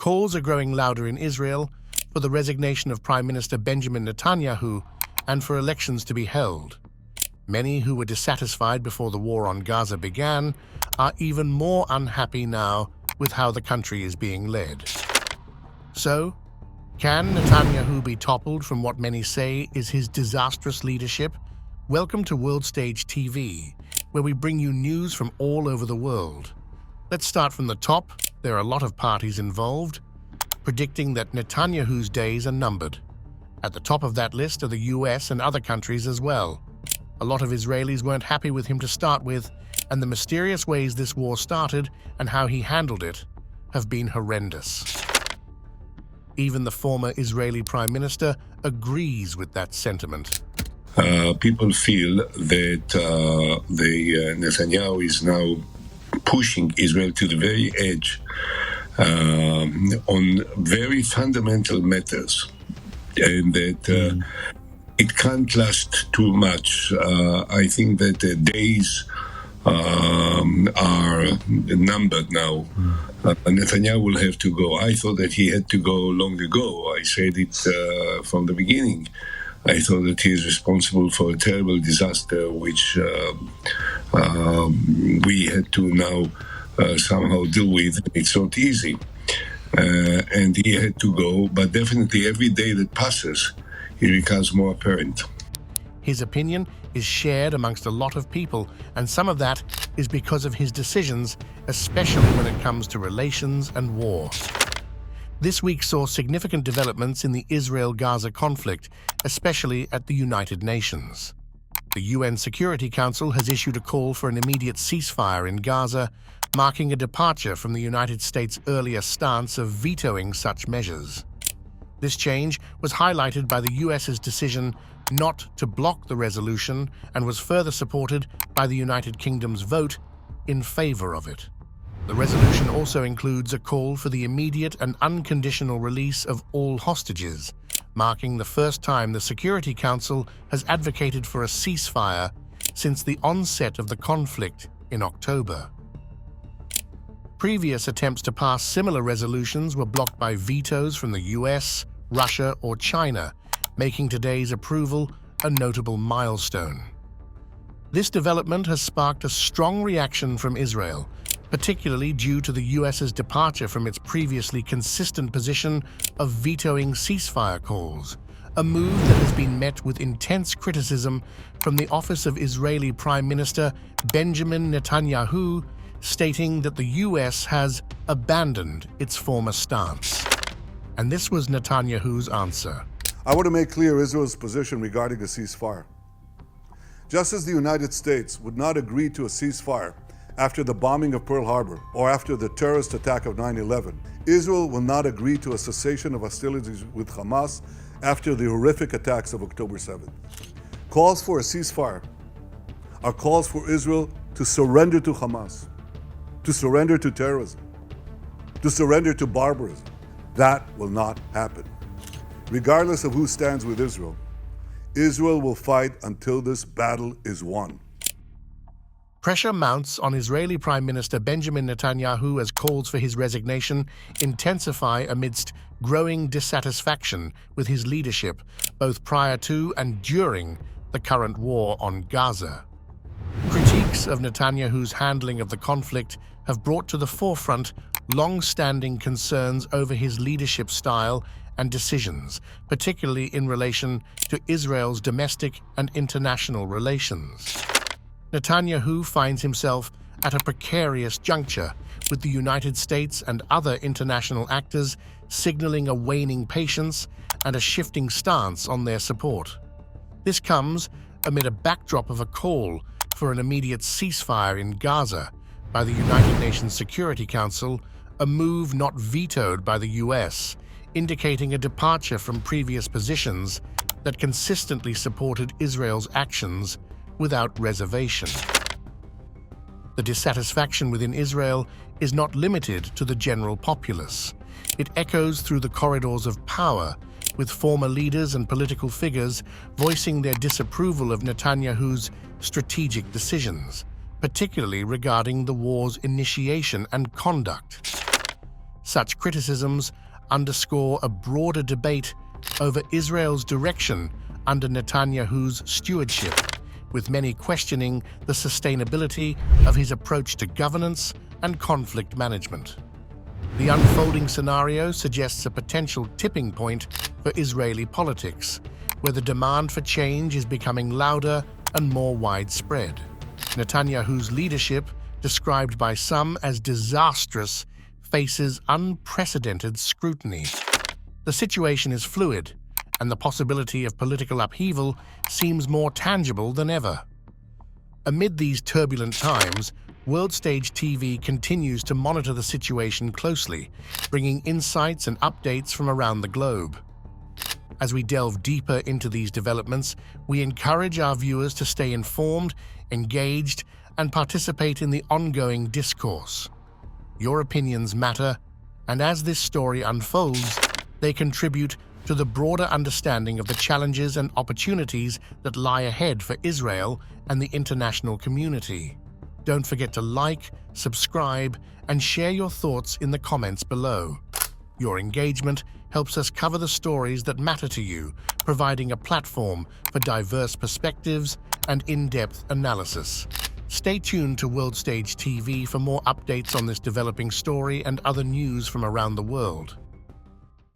Calls are growing louder in Israel for the resignation of Prime Minister Benjamin Netanyahu and for elections to be held. Many who were dissatisfied before the war on Gaza began are even more unhappy now with how the country is being led. So, can Netanyahu be toppled from what many say is his disastrous leadership? Welcome to World Stage TV, where we bring you news from all over the world. Let's start from the top. There are a lot of parties involved, predicting that Netanyahu's days are numbered. At the top of that list are the US and other countries as well. A lot of Israelis weren't happy with him to start with, and the mysterious ways this war started and how he handled it have been horrendous. Even the former Israeli Prime Minister agrees with that sentiment. People feel that Netanyahu is now pushing Israel to the very edge on very fundamental matters, and that it can't last too much. I think that the days are numbered now. Netanyahu will have to go. I thought that he had to go long ago. I said it from the beginning. I thought that he is responsible for a terrible disaster which we had to now somehow deal with. It's not easy. And he had to go, but definitely every day that passes, it becomes more apparent. His opinion is shared amongst a lot of people, and some of that is because of his decisions, especially when it comes to relations and war. This week saw significant developments in the Israel-Gaza conflict, especially at the United Nations. The UN Security Council has issued a call for an immediate ceasefire in Gaza, marking a departure from the United States' earlier stance of vetoing such measures. This change was highlighted by the US's decision not to block the resolution and was further supported by the United Kingdom's vote in favor of it. The resolution also includes a call for the immediate and unconditional release of all hostages, marking the first time the Security Council has advocated for a ceasefire since the onset of the conflict in October. Previous attempts to pass similar resolutions were blocked by vetoes from the US, Russia, or China, making today's approval a notable milestone. This development has sparked a strong reaction from Israel, particularly due to the US's departure from its previously consistent position of vetoing ceasefire calls, a move that has been met with intense criticism from the office of Israeli Prime Minister Benjamin Netanyahu, stating that the US has abandoned its former stance. And this was Netanyahu's answer. I want to make clear Israel's position regarding a ceasefire. Just as the United States would not agree to a ceasefire after the bombing of Pearl Harbor or after the terrorist attack of 9/11, Israel will not agree to a cessation of hostilities with Hamas after the horrific attacks of October 7th. Calls for a ceasefire are calls for Israel to surrender to Hamas, to surrender to terrorism, to surrender to barbarism. That will not happen. Regardless of who stands with Israel, Israel will fight until this battle is won. Pressure mounts on Israeli Prime Minister Benjamin Netanyahu as calls for his resignation intensify amidst growing dissatisfaction with his leadership, both prior to and during the current war on Gaza. Critiques of Netanyahu's handling of the conflict have brought to the forefront long-standing concerns over his leadership style and decisions, particularly in relation to Israel's domestic and international relations. Netanyahu finds himself at a precarious juncture, with the United States and other international actors signaling a waning patience and a shifting stance on their support. This comes amid a backdrop of a call for an immediate ceasefire in Gaza by the United Nations Security Council, a move not vetoed by the US, indicating a departure from previous positions that consistently supported Israel's actions without reservation. The dissatisfaction within Israel is not limited to the general populace. It echoes through the corridors of power, with former leaders and political figures voicing their disapproval of Netanyahu's strategic decisions, particularly regarding the war's initiation and conduct. Such criticisms underscore a broader debate over Israel's direction under Netanyahu's stewardship, with many questioning the sustainability of his approach to governance and conflict management. The unfolding scenario suggests a potential tipping point for Israeli politics, where the demand for change is becoming louder and more widespread. Netanyahu's leadership, described by some as disastrous, faces unprecedented scrutiny. The situation is fluid, and the possibility of political upheaval seems more tangible than ever. Amid these turbulent times, World Stage TV continues to monitor the situation closely, bringing insights and updates from around the globe. As we delve deeper into these developments, we encourage our viewers to stay informed, engaged, and participate in the ongoing discourse. Your opinions matter, and as this story unfolds, they contribute to the broader understanding of the challenges and opportunities that lie ahead for Israel and the international community. Don't forget to like, subscribe, and share your thoughts in the comments below. Your engagement helps us cover the stories that matter to you, providing a platform for diverse perspectives and in-depth analysis. Stay tuned to World Stage TV for more updates on this developing story and other news from around the world.